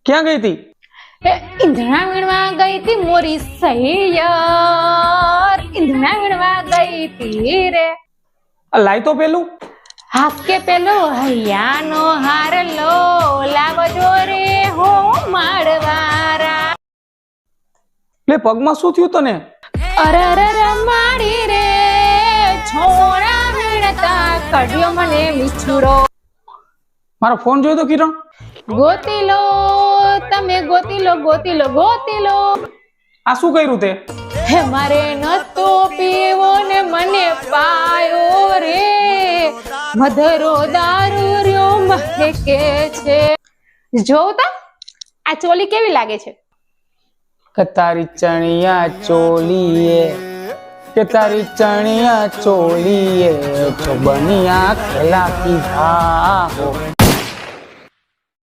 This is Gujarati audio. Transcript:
ક્યાં ગઈ હતી? ઈંધણા વીણવા ગઈ હતી મોરી સૈયર, ઈંધણા વીણવા ગઈ હતી રે. આ લાય તો પેલું. હાથ કે પેલો હૈયાનો હાર લો લાવજો રે હો માળવારા. લે પગમાં શું થયું તને? અરર માડી રે છોરા વીણતા કડ્યો મને મીછુડો. મારો ફોન જોયો તો કિરણ? ગોતી લો તમે, ગોતી લો ગોતી લો ગોતી લો. આ શું કર્યું તે? હે મારે નતો પીવો ને મને પાયો રે, મધરો દારૂ રહ્યો મને કે છે. જોઉં તો આ ચોલી કેવી લાગે છે? કે તારી ચણિયા ચોલીએ, કે તારી ચણિયા ચોલીએ, જો બનિયા ખેલા કી હા.